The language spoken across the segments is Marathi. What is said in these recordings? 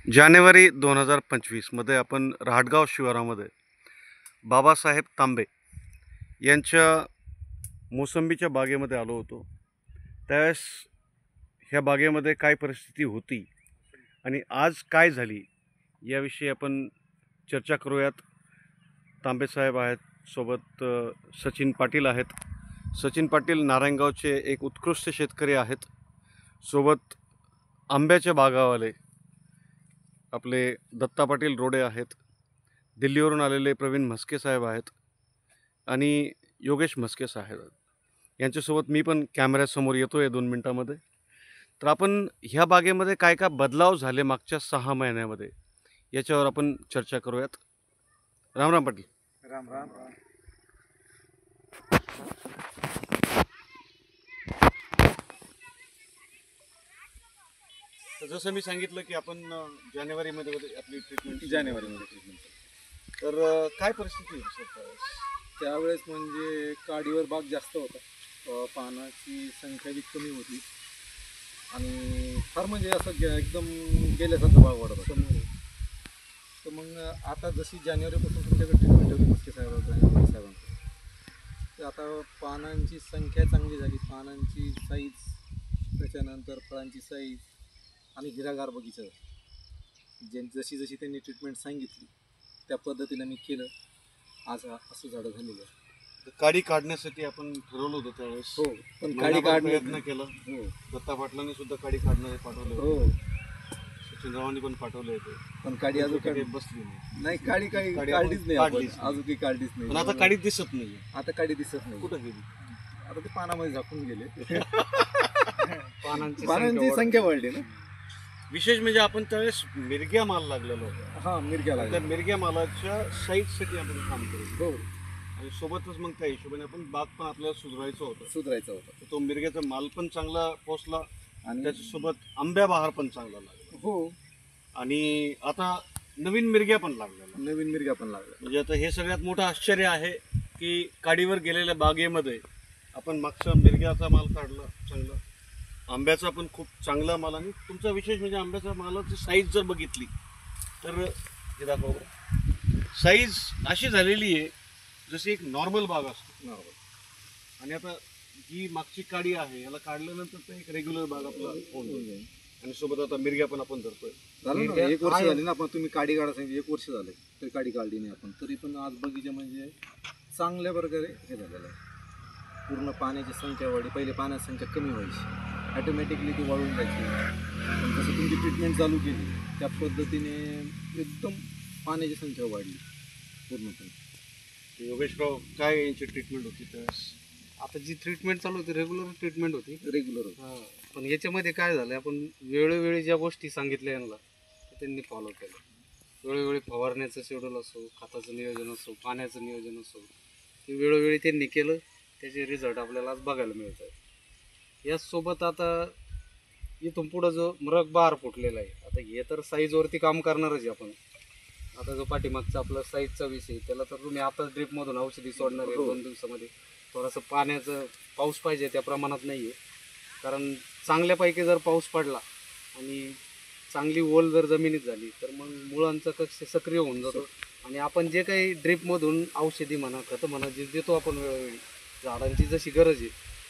जानेवारी 2025मध्ये आपण रहाटगाव शिवारामध्ये बाबासाहेब तांबे यांच्या मोसंबीच्या बागेमध्ये आलो होतो. त्यावेळेस ह्या बागेमध्ये काय परिस्थिती होती आणि आज काय झाली याविषयी आपण चर्चा करूयात. तांबेसाहेब आहेत, सोबत सचिन पाटील आहेत. सचिन पाटील नारायणगावचे एक उत्कृष्ट शेतकरी आहेत. सोबत आंब्याच्या बागावाले आपले दत्ता पाटील रोडे आहेत. दिल्लीवरून आलेले प्रवीण म्हस्के साहेब आहेत आणि योगेश म्हस्के साहेब आहेत. यांच्यासोबत मी पण कॅमेऱ्यासमोर येतो आहे 2 मिनटामध्ये. तर आपण ह्या बागेमध्ये काय काय बदलाव झाले मागच्या 6 महिन्यामध्ये याच्यावर आपण चर्चा करूयात. राम राम पाटील. राम राम. तर जसं मी सांगितलं की आपण जानेवारीमध्ये आपली ट्रीटमेंट जानेवारीमध्ये ट्रीटमेंट. तर काय परिस्थिती होती सर त्यावेळेस म्हणजे काडीवर बाग जास्त होता, पानाची संख्या बी कमी होती आणि फार म्हणजे असं एकदम गेल्यासारखं बाग वाढत होता. तर मग आता जशी जानेवारीपासून तुमच्याकडे ट्रीटमेंट ठेवली मस्के साहेबांकडे, तर आता पानांची संख्या चांगली झाली, पानांची साईज, त्याच्यानंतर फळांची साईज आणि हिरागार बगीचा. जशी जशी त्यांनी ट्रीटमेंट सांगितली त्या पद्धतीनं मी केलं. आज असं झाडं झालेलं आहे. काडी काढण्यासाठी आपण ठरवलं होतं त्यावेळेस. हो, पण काडी प्रयत्न केला. हो, दत्ता पाटलांनी सुद्धा काडी काढणारे पाठवले. हो, सचिन रावांनी पण पाठवले होते, पण काडी अजून काही बसली नाही. नाही. काडी काही काडी काढलीच नाही, काढलीच आपण अजून काही काढलीच पण नाही. आता काडी दिसत नाही. आता काडी दिसत नाही. कुठं गेली? आता ते पानामध्ये झाकून गेले. पानांची संख्या वाढली ना. विशेष म्हणजे आपण त्यावेळेस मिरग्या माल लागलेलो होता. हा, मिरग्याला त्या मिरग्या मालाच्या साईजसाठी आपण काम करतो. हो, आणि सोबतच मग त्या हिशोबाने आपण बाग पण आपल्याला सुधारायचं होतं. सुधारायचा होता. तो मिरग्याचा माल पण चांगला पोचला आणि त्याच्यासोबत आंब्या बहार पण चांगला लागला. हो, आणि आता नवीन मिरग्या पण लागलेल्या. नवीन मिरग्या पण लागल्या. म्हणजे आता हे सगळ्यात मोठं आश्चर्य आहे की काडीवर गेलेल्या बागेमध्ये आपण मागचा मिरग्याचा माल काढला चांगला, आंब्याचा पण खूप चांगला माल. आणि तुमचा विशेष म्हणजे आंब्याच्या मालाची साईज जर बघितली तर हे दाखव, साईज अशी झालेली आहे जशी एक नॉर्मल बाग असतो. नॉर्मल. आणि आता जी मागची काडी आहे याला काढल्यानंतर तर एक रेग्युलर बाग आपला होऊन जाईल. आणि सोबत आता मिरग्या पण आपण धरतोय. झालं ना, 1 वर्ष झाली ना. आपण तुम्ही काडी काढा सांगितली, 1 वर्ष झाले तरी काडी काढली नाही आपण. तरी पण आज बगीचा म्हणजे चांगल्या प्रकारे हे झालेलं आहे. पूर्ण पाण्याची संख्या वाढली. पहिले पाण्याची संख्या कमी व्हायची, ऑटोमॅटिकली ती वाढून जायची. पण जसं तुमची ट्रीटमेंट चालू केली त्या पद्धतीने एकदम पाण्याची संख्या वाढली पूर्णपणे. योगेशराव, काय यांची ट्रीटमेंट होती त्यावेळेस? आता जी ट्रीटमेंट चालू होती रेग्युलर ट्रीटमेंट होती. रेग्युलर होतं. पण याच्यामध्ये काय झालं, आपण वेळोवेळी ज्या गोष्टी सांगितल्या यांना त्यांनी फॉलो केलं. वेळोवेळी फवारण्याचं शेड्यूल असो, खताचं नियोजन असो, पाण्याचं नियोजन असो, ते वेळोवेळी त्यांनी केलं. त्याचे रिझल्ट आपल्याला आज बघायला मिळत आहे. याचसोबत आता इथून पुढं जो मृग बहार फुटलेला आहे, आता हे तर साईजवरती काम करणारच आहे आपण. आता जो पाठीमागचा आपला साईजचा विषय, त्याला तर तुम्ही आता ड्रिपमधून औषधी सोडणार आहे 2 दिवसामध्ये. थोडंसं पाण्याचं पाऊस पाहिजे त्या प्रमाणात नाही आहे. कारण चांगल्यापैकी जर पाऊस पडला आणि चांगली ओल जर जमिनीत झाली तर मग मुळांचा कक्ष सक्रिय होऊन जातो. आणि आपण जे काही ड्रिपमधून औषधी म्हणा, खतं म्हणा, जे देतो आपण वेळोवेळी झाडांची जशी गरज आहे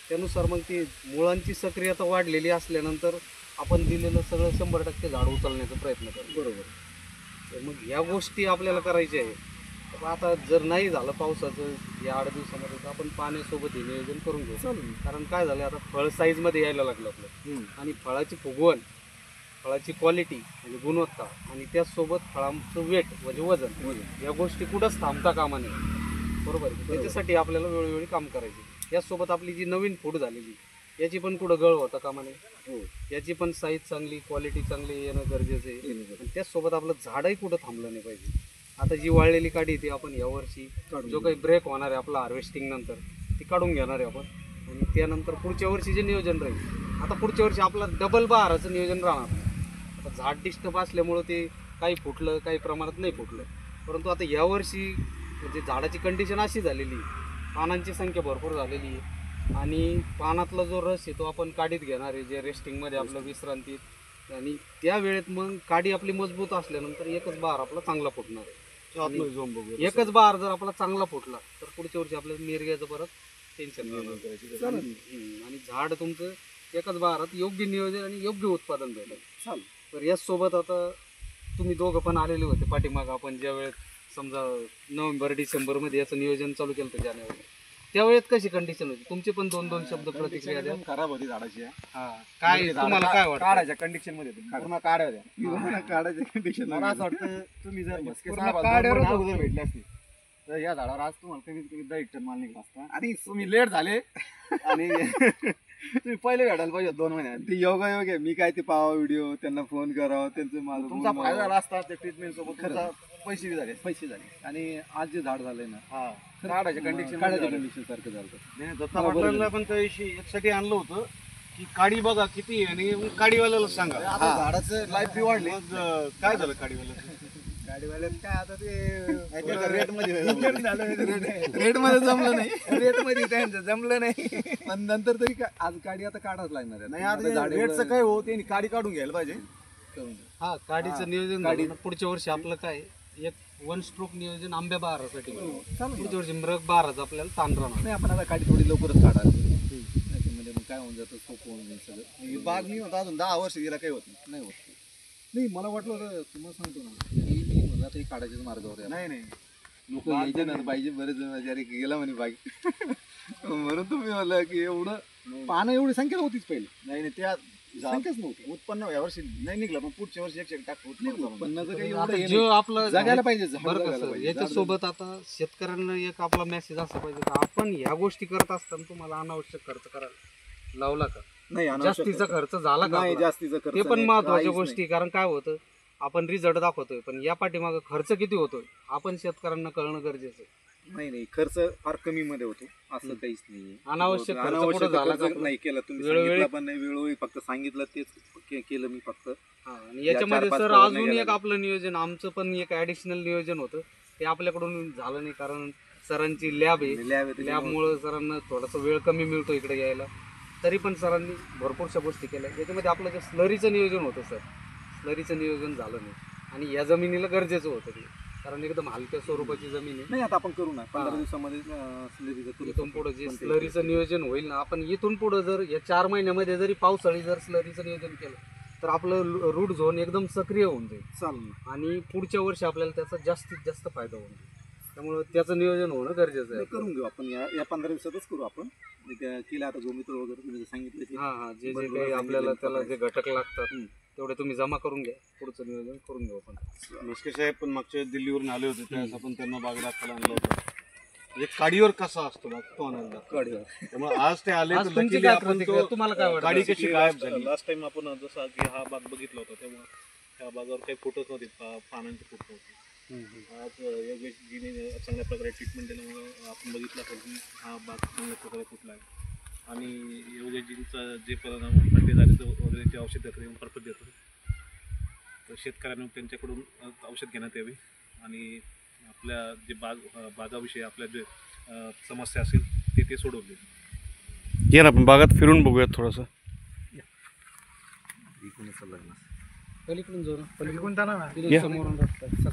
त्यानुसार मग ती मुळांची सक्रियता वाढलेली असल्यानंतर आपण दिलेलं सगळं 100% झाड उचलण्याचा प्रयत्न करतो. बरोबर. तर मग ह्या गोष्टी आपल्याला करायच्या आहे. तर आता जर नाही झालं पावसाचं या 8 दिवसामध्ये तर आपण पाण्यासोबत हे नियोजन करून घेऊ. चालेल. कारण काय झालं, आता फळ साईजमध्ये यायला लागलं आपलं. आणि फळाची फुगवण, फळाची क्वालिटी म्हणजे गुणवत्ता, आणि त्याचसोबत फळांचं वेट म्हणजे वजन, या गोष्टी कुठंच थांबता कामा नये. बरोबर. त्याच्यासाठी आपल्याला वेळोवेळी काम करायचे. याचसोबत आपली जी नवीन फूड झालेली याची पण कुठं गळ होता कामा नये. हो, याची पण साईज चांगली, क्वालिटी चांगली येणं गरजेचं आहे. आणि त्याचसोबत आपलं झाडही कुठं थांबलं नाही पाहिजे. आता जी वाळलेली काडी ती आपण यावर्षी जो काही ब्रेक होणार आहे आपला हार्वेस्टिंग नंतर ती काढून घेणार आहे आपण. आणि त्यानंतर पुढच्या वर्षी जे नियोजन राहील, आता पुढच्या वर्षी आपलं डबल बहाराचं नियोजन राहणार. आता झाड डिस्टर्ब असल्यामुळं ते काही फुटलं, काही प्रमाणात नाही फुटलं. परंतु आता यावर्षी म्हणजे झाडाची कंडिशन अशी झालेली, पानांची संख्या भरपूर झालेली आहे आणि पानातला जो रस आहे तो आपण काढीत घेणार आहे, जे रेस्टिंगमध्ये आपलं विश्रांतीत आणि त्या वेळेत मग काडी आपली मजबूत असल्यानंतर एकच बहार आपला चांगला फुटणार आहे. आतमध्ये जाऊन बघूया. एकच बहार जर आपला चांगला फुटला तर पुढच्या वर्षी आपल्याला निर्ग्याचं परत टेन्शन नाही. आणि झाड तुमचं एकाच बहारात योग्य नियोजन आणि योग्य उत्पादन भेटेल. चालेल. तर याचसोबत आता तुम्ही दोघं पण आलेले होते पाठीमागं. आपण ज्या वेळेस समजा नोव्हेंबर डिसेंबरमध्ये याचं नियोजन चालू केलं होतं जानेवारी, त्यावेळेत कशी कंडिशन होती तुमची? पण दोन दोन शब्द प्रतिक्रिया द्या. खराब होती झाडाची. काय तुम्हाला काय वाटतं? काढायच्या कंडिशन मध्ये होती. पूर्ण काढ्या होत्या. काढायच्या कंडिशन मला असं वाटतं तुम्ही जर मस्के साहेबांना भेटले असते तर या झाडावर आज तुम्हाला कमीत कमी 10 टन माल निघला असता. आणि तुम्ही लेट झाले आणि तुम्ही पहिले भेटायला पाहिजे 2 महिन्यात. ते योगायोग आहे. मी काय ते पाहावं व्हिडिओ, त्यांना फोन करावं, त्यांचं माझं तुमचा फायदा झाला असता. त्या ट्रीटमेंट सोबत खरं पैसे झाले आणि आज जे झाड झालंय ना काढायच्या कंडिशन सारखं झालं. नाही, दत्ता पाटलांना पण त्या दिवशी यासाठी आणलं होतं की काडी बघा किती आहे आणि मग काडीवाल्याला सांगा. आता झाडाचं लाईफ बी वाढली. मग काय झालं काडीवाल्याचं? गाडीवाल्यात काय आता ते रेट मध्ये जमलं नाही. रेट मध्ये त्यांचं जमलं नाही. पण नंतर तरी आज गाडी आता काढाच लागणार आहे. नाही आता रेटचं काय हो, त्यांनी गाडी काढून घ्यायला पाहिजे. काडीचं नियोजन झालं. पुढच्या वर्षी आपलं काय एक 1 स्ट्रोक नियोजन आंब्या बहारासाठी. पुढच्या वर्षी मृग बहाराचं आपल्याला ताण राहणार नाही. आपण आता गाडी थोडी लवकरच काढायला म्हणजे मग काय होऊन जातं, सोपं होऊन जाईल सगळं. बाग मी होता अजून 10 वर्ष गेला काही होत नाही. नाही मला वाटलं होतं, तुम्हाला सांगतो ना मी म्हणलं आता काढायच्याच मार्गावर आहे. नाही लोक यायचे ना पाहिजे. बरेच जण अरे गेला म्हणे बाग म्हणून तुम्ही म्हणलं की एवढं पानं एवढी संख्या होतीच पहिले. नाही त्या संख्याच नव्हती. उत्पन्न यावर्षी नाही निघलं पण पुढच्या वर्षी 1 टाक उत्पन्नाचं काही एवढं जो आपलं जगायला पाहिजे. बरं कसं याच्यासोबत आता शेतकऱ्यांना एक आपला मेसेज असा पाहिजे का आपण ह्या गोष्टी करत असताना तुम्हाला अनावश्यक खर्च करायला लावला का? नाही जास्तीचा खर्च झाला का? जास्तीचा खर्च ते पण महत्वाच्या गोष्टी. कारण काय होतं आपण रिझल्ट दाखवतोय पण या पाठीमागं खर्च किती होतोय आपण शेतकऱ्यांना कळणं गरजेचं आहे. नाही खर्च फार कमी मध्ये होतो असं काहीच नाही. अनावश्यक खर्च नाही केलं तुम्ही. वेळोवेळी पण नाही. वेळोवेळी फक्त सांगितलं तेच केलं मी फक्त. आणि याच्यामध्ये सर अजून एक आपलं नियोजन आमचं पण एक ऍडिशनल नियोजन होतं ते आपल्याकडून झालं नाही. कारण सरांची लॅब आहे. लॅबमुळे सरांना थोडासा वेळ कमी मिळतो इकडे यायला. तरी पण सरांनी भरपूरशा गोष्टी केल्या. याच्यामध्ये आपलं जे स्लरीचं नियोजन होतं सर, स्लरीचं नियोजन झालं नाही. आणि या जमिनीला गरजेचं होतं ते. कारण एकदम हलक्या स्वरूपाची जमीन आहे. नाही आता आपण करू ना 15 दिवसामध्ये स्लरीचं. इथून पुढे जे स्लरीचं नियोजन होईल ना आपण इथून पुढे जर या 4 महिन्यामध्ये जरी पावसाळी जर स्लरीचं नियोजन केलं तर आपलं रूट झोन एकदम सक्रिय होऊन जाईल. चालेल. आणि पुढच्या वर्षी आपल्याला त्याचा जास्तीत जास्त फायदा होईल. त्यामुळे त्याचं नियोजन होणं गरजेचं आहे. करून घेऊ आपण या 15 दिवसातच करू आपण. केलं आता गोमित्र वगैरे तुम्ही सांगितलं. जे जे काही आपल्याला त्याला जे घटक लागतात तेवढे तुम्ही जमा करून घ्या. पुढचं नियोजन करून घेऊ आपण. मस्के साहेब पण मागच्या दिल्लीवरून आले होते त्यावेळेस आपण त्यांना बाग दाखवायला आणलं होतं. म्हणजे काडीवर कसा असतो बाग तो आनंद काडीवर. त्यामुळे आज ते आले तर luckily आपण तो तुम्हाला काय वाटतं काडी कशी गायब झाली. लास्ट टाइम आपण जसा की हा बाग बघितला होता तेव्हा ह्या बागावर काही फुटत नव्हते. पानांचे फुट नव्हते. आज योगेशजीने चांगल्या प्रकारे ट्रीटमेंट दिल्यामुळे आपण बघितलं असेल की हा बाग चांगल्या प्रकारे फुटला आहे. आणि योगेशजींचा जे परिणाम खंडेदारीचं वगैरे जे औषध देतात येऊन परफेक्ट देतो. तर शेतकऱ्यांनी त्यांच्याकडून औषध घेण्यात यावी आणि आपल्या जे बागाविषयी आपल्या जे समस्या असतील ते सोडवले. ये ना आपण बागात फिरून बघूयात थोडंसं. पलीकडून जाऊ ना. पलीकडून जाणार ना. या. समोरून रस्ता.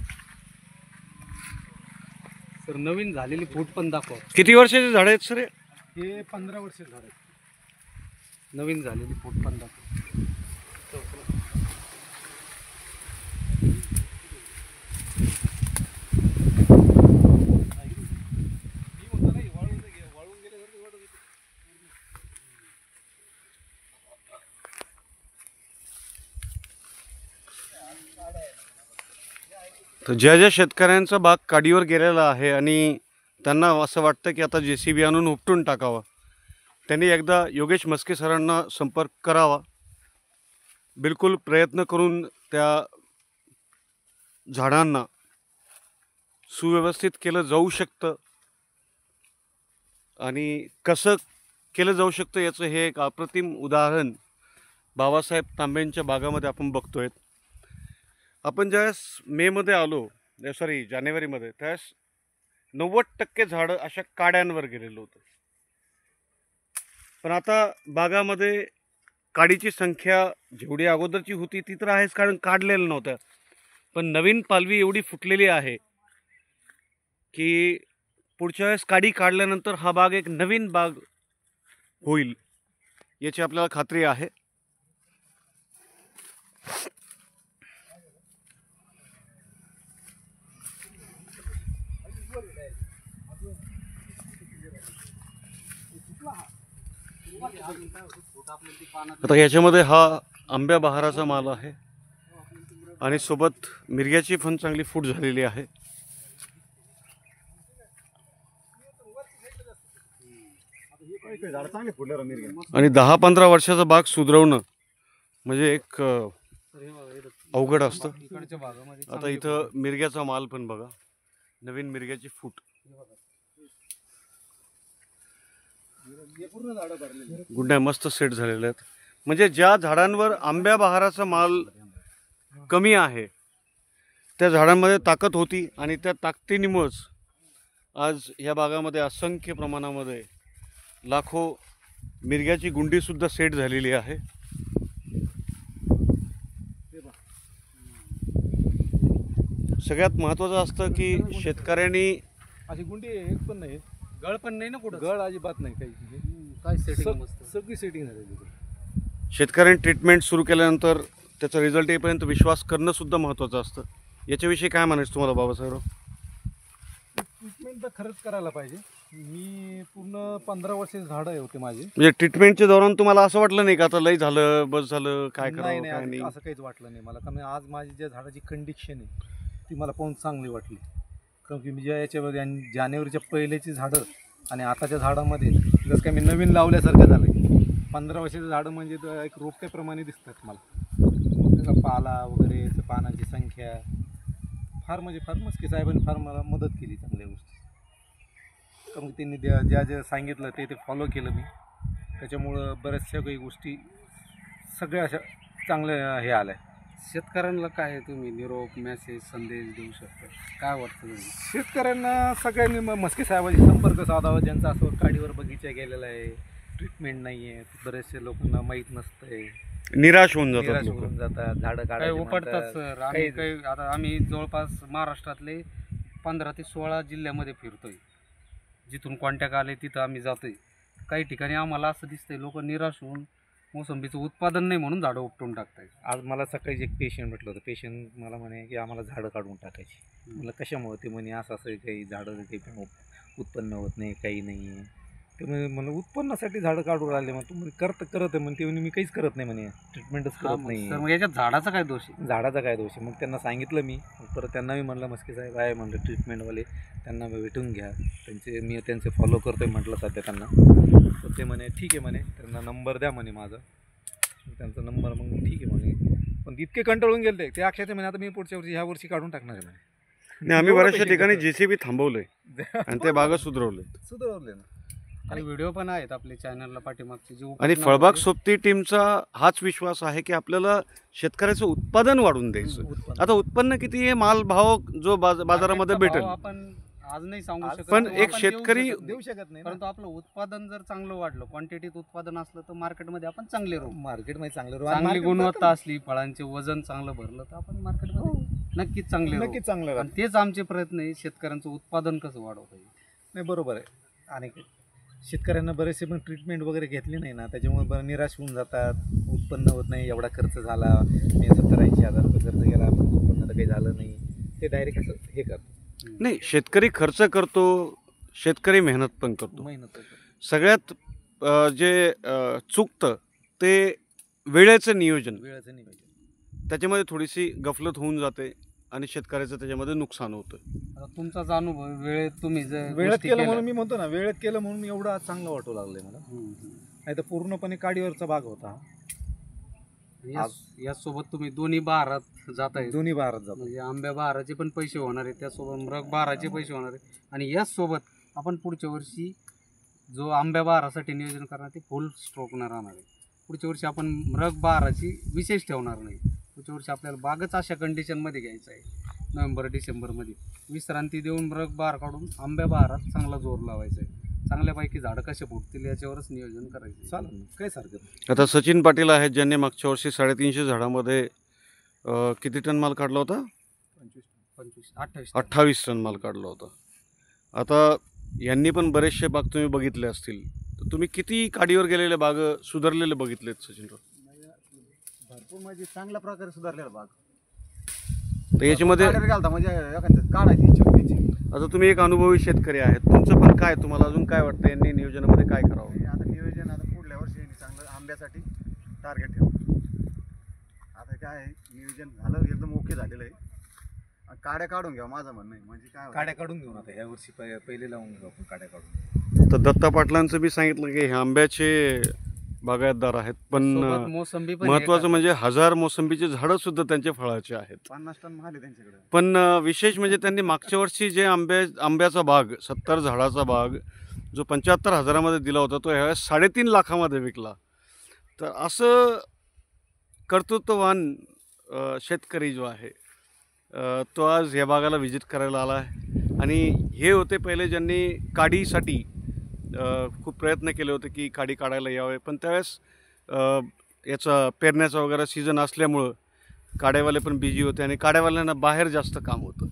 सर नवीन झालेली फूट पण दाखवा. किती वर्षाचे झाड आहेत सर? हे 15 वर्ष झाले. नवीन झालेली फूट पण दाखवा. तर ज्या शेतकऱ्यांचा बाग काडीवर गेलेला आहे आणि त्यांना असं वाटतं की आता JCB आणून उपटून टाकावं, त्यांनी एकदा योगेश मस्के सरांना संपर्क करावा. बिलकुल प्रयत्न करून त्या झाडांना सुव्यवस्थित केलं जाऊ शकतं आणि कसं केलं जाऊ शकतं याचं हे एक अप्रतिम उदाहरण बाबासाहेब तांबेंच्या बागामध्ये आपण बघतोय. आपण ज्यावेळेस मेमध्ये आलो, जानेवारीमध्ये, त्यावेळेस 90% झाडं अशा काड्यांवर गेलेलं होतं. पण आता बागामध्ये काडीची संख्या जेवढी अगोदरची होती ती तर आहेच, कारण काढलेलं नव्हतं. पण नवीन पालवी एवढी फुटलेली आहे की पुढच्या वेळेस काडी काढल्यानंतर हा बाग एक नवीन बाग होईल याची आपल्याला खात्री आहे. आता याच्यामध्ये हा आंब्या बहाराचा माल आहे आणि सोबत मिरग्याची पण चांगली फूट झालेली आहे. आणि 10-15 वर्षाचा बाग सुधरवणं म्हणजे एक अवघड असतं. इकडच्या भागामध्ये आता इथं मिरग्याचा माल पण बघा, नवीन मिरग्याची फूट, गुंड्या मस्त सेट झालेल्या आहेत. म्हणजे ज्या झाडांवर आंब्या बहाराचा माल कमी आहे त्या झाडांमध्ये ताकद होती आणि त्या ताकदीमुळेच आज या बागामध्ये असंख्य प्रमाणामध्ये लाखो मिरग्याची गुंडीसुद्धा सेट झालेली आहे. सगळ्यात महत्त्वाचं असतं की शेतकऱ्यांनी अशी गुंडी एक पण नाही, गळ पण नाही ना कुठं, गळ अजिबात नाही काही. काय सेटिंग मस्त. सगळी सेटिंग झालेली. शेतकऱ्यांनी ट्रीटमेंट सुरू केल्यानंतर त्याचा रिझल्ट येईपर्यंत विश्वास करणं सुद्धा महत्त्वाचं असतं. याच्याविषयी काय म्हणायचं तुम्हाला बाबासाहेब? ट्रीटमेंट तर खरंच करायला पाहिजे. मी पूर्ण 15 वर्षाची झाडं होते माझी. म्हणजे ट्रीटमेंटच्या दौरान तुम्हाला असं वाटलं नाही का आता लय झालं, बस झालं, काय करावं काय नाही? असं काहीच वाटलं नाही मला. कारण आज माझी ज्या झाडाची कंडिशन आहे ती मला पाहून चांगली वाटली. कारण की मी ज्या याच्यामध्ये जानेवारीच्या पहिल्याची झाडं आणि आताच्या झाडामध्ये जसं काय मी नवीन लावल्यासारखं झालं. 15 वर्षाची झाडं म्हणजे एक रोपट्याप्रमाणे दिसतात मला. त्याचा पाला वगैरे, पानांची संख्या फार म्हणजे फार मस्के साहेबांनी फार मला मदत केली चांगल्या गोष्टी. कारण त्यांनी ज्या ज्या सांगितलं ते फॉलो केलं मी. त्याच्यामुळं बऱ्याचशा काही गोष्टी सगळ्या अशा चांगल्या हे आल्या. शेतकऱ्यांना काय तुम्ही निरोप मेसेज संदेश देऊ शकता, काय वाटतं तुम्ही? शेतकऱ्यांना सगळ्यांनी मस्के साहेबांशी संपर्क साधावा. ज्यांचा असं काडीवर बगीचा गेलेला आहे, ट्रीटमेंट नाही आहे, बरेचसे लोकांना माहीत नसतंय, निराश होऊन जातात निराश लोक. होऊन जातात, झाडं काही काढायला उपटतात सर. आम्ही काही आता आम्ही जवळपास महाराष्ट्रातले 15 ते 16 जिल्ह्यामध्ये फिरतोय. जिथून कॉन्टॅक्ट आले तिथं आम्ही जातोय. काही ठिकाणी आम्हाला असं दिसतंय लोक निराश होऊन मोसंबीचं उत्पादन नाही म्हणून झाडं उपटून टाकतायत. आज मला सकाळी एक पेशंट म्हटलं होतं. पेशंट मला म्हणे की आम्हाला झाडं काढून टाकायची. मला कशामुळे? ते म्हणे असं असं काही झाडं काही उत्पन्न होत नाही, काही नाही आहे. ते म्हणजे मला उत्पन्नासाठी झाडं काढून राहिले. मग तुम्ही करत आहे म्हणते. म्हणे मी काहीच करत नाही म्हणे, ट्रीटमेंटच करत नाही. तर मग याच्यात झाडाचा काय दोष आहे? झाडाचा काय दोष आहे? मग त्यांना सांगितलं मी. परत त्यांना मी म्हणलं मस्के साहेब आहे म्हणलं ट्रीटमेंटवाले, त्यांना भेटून घ्या. मी त्यांचे फॉलो करतो आहे म्हटलं सध्या त्यांना. तर ते म्हणे ठीक आहे म्हणे, त्यांना नंबर द्या म्हणे माझा. त्यांचा नंबर मग ठीक आहे म्हणे. पण इतके कंटाळून गेले ते अक्षरशः म्हणे आता मी पुढच्या वर्षी ह्या वर्षी काढून टाकणार आहे म्हणे. नाही, आम्ही बऱ्याचशा ठिकाणी JCB थांबवलंय आणि ते बागा सुधरवले. सुधारले ना. आणि व्हिडिओ पण आहेत आपल्या चॅनलला पाठीमागचे जे आणि फळबाग सोबती टीमचा हाच विश्वास आहे की आपल्याला शेतकऱ्याचं उत्पादन वाढवून द्यायचं. आता उत्पन्न किती आहे, माल भाव जो बाजारामध्ये भेटेल, आपण आज नाही सांगू शकत. पण किंवा एक आपण शेतकरी देऊ शकत नाही. परंतु आपलं उत्पादन जर चांगलं वाढलं, क्वांटिटीत उत्पादन असलं तर मार्केटमध्ये आपण चांगले राहू. मार्केटमध्ये चांगली गुणवत्ता असली, फळांचे वजन चांगलं भरलं तर आपण मार्केटमध्ये नक्कीच चांगले राहू. नक्कीच चांगलं. आणि तेच आमचे प्रयत्न आहे, शेतकऱ्यांचं उत्पादन कसं वाढवता येईल. नाही बरोबर आहे. आणि शेतकऱ्यांना बरेचसे पण ट्रीटमेंट वगैरे घेतली नाही ना, त्याच्यामुळे बरं निराश होऊन जातात. उत्पन्न होत नाही, एवढा खर्च झाला, मी 70-80 हजार रुपये खर्च केला, पण उत्पन्न तर काही झालं नाही. ते डायरेक्ट असं हे करतात. नाही, शेतकरी खर्च करतो, शेतकरी मेहनत पण करतो. मेहनत सगळ्यात जे चुकतं ते वेळेचं नियोजन. वेळेचं नियोजन, त्याच्यामध्ये थोडीशी गफलत होऊन जाते आणि शेतकऱ्याचं त्याच्यामध्ये नुकसान होतं. आता तुमचाच अनुभव, वेळेत तुम्ही जर वेळेत गोष्टी केलं म्हणून मी म्हणतो ना, वेळेत केलं म्हणून एवढं आज चांगलं वाटू लागलंय मला. नाही तर पूर्णपणे काडीवरचा भाग होता. यासोबत तुम्ही दोन्ही बहारात जाताय. दोन्ही बहारात जातो. म्हणजे आंब्या बहाराचे पण पैसे होणार आहेत, त्यासोबत मृग बहाराचे पैसे होणार आहेत. आणि याचसोबत आपण पुढच्या वर्षी जो आंब्या बहारासाठी नियोजन करणार ते फुल स्ट्रोकनं राहणार आहे. पुढच्या वर्षी आपण मृग बहाराची विशेष ठेवणार नाही. पुढच्या वर्षी आपल्याला बागच अशा कंडिशनमध्ये घ्यायचं आहे. नोव्हेंबर-डिसेंबरमध्ये विश्रांती देऊन मृग बहार काढून आंब्या बहारात चांगला जोर लावायचा आहे. चांगल्यापैकी झाडं कसे फुटतील याच्यावरच नियोजन करायचं. चालेल ना, काहीच हरकत नाही. आता सचिन पाटील आहेत ज्यांनी मागच्या वर्षी 350 झाडामध्ये किती टन माल काढला होता? 28 28 टन माल काढला होता. आता यांनी पण बरेचसे बाग तुम्ही बघितले असतील, तर तुम्ही किती काडीवर गेलेले बाग सुधारलेले बघितलेत सचिनराव? भरपूर म्हणजे चांगल्या प्रकारे सुधारलेला भाग तर याच्यामध्ये घालता म्हणजे एखाद्या काढायची इच्छा होती त्याची. आता तुम्ही एक अनुभवी शेतकरी आहेत, तुमचं पण काय, तुम्हाला अजून काय वाटतं यांनी नियोजनामध्ये काय करावं? आणि आता नियोजन आता पुढल्या वर्षी यांनी चांगलं आंब्यासाठी टार्गेट ठेवलं. आता काय आहे, नियोजन झालं एकदम ओके झालेलं आहे. आणि काड्या काढून घ्या माझं म्हणणं आहे. म्हणजे काय होतं, काड्या काढून घेऊन आता ह्या वर्षी पहिले लावून घेऊ आपण काड्या काढून. तर दत्ता पाटलांचं बी सांगितलं की हे आंब्याचे बागायतदार आहेत, पण सोबत मोसंबी पण महत्त्वाचं म्हणजे 1000 मोसंबीचे झाडं सुद्धा त्यांच्या फळाचे आहेत. 50 टन माल आहे त्यांच्याकडे. पण विशेष म्हणजे त्यांनी मागच्या वर्षी जे आंब्याचा बाग 70 झाडाचा बाग जो 75,000मध्ये दिला होता, तो ह्यावेळेस 3.5 लाखामध्ये विकला. तर असं कर्तृत्ववान शेतकरी जो आहे तो आज या बागाला व्हिजिट करायला आला आहे. आणि हे होते पहिले ज्यांनी काडीसाठी खूप प्रयत्न केले होते की काडी काढायला यावे, पण त्यावेळेस याचा पेरण्याचा वगैरे सीझन असल्यामुळं काड्यावाले पण बिझी होते आणि काड्यावाल्यांना बाहेर जास्त काम होतं,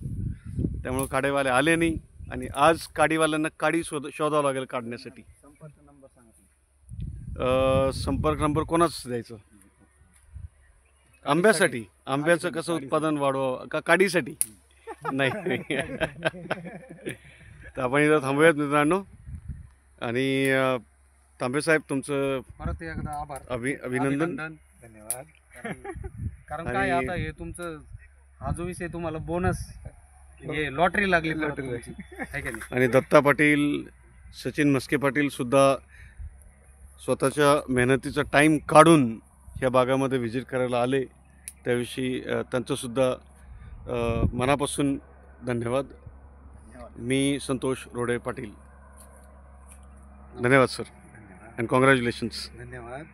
त्यामुळं काड्यावाले आले नाही. आणि आज काडीवाल्यांना काडी शोधावं लागेल काढण्यासाठी. संपर्क नंबर सांगा तुम्ही. संपर्क नंबर कोणाच द्यायचं? आंब्यासाठी? आंब्याचं कसं उत्पादन वाढवावं का काडीसाठी? नाही तर आपण इथं थांबूयात मित्रांनो. आणि तांबे साहेब तुमचं परत एकदा आभार, अभिनंदन. धन्यवाद. कारण काय आता हे तुमचं हा जो विषय तुम्हाला बोनस हे लॉटरी लागली परत तुमची, है का नाही? आणि दत्ता पाटील, सचिन म्हस्के पाटील सुद्धा स्वतःच्या मेहनतीचा टाईम काढून ह्या बागामध्ये व्हिजिट करायला आले, त्याविषयी त्यांचंसुद्धा मनापासून धन्यवाद. मी संतोष रोडे पाटील. धन्यवाद सर, अँड कॉंग्रॅच्युलेशन्स. धन्यवाद.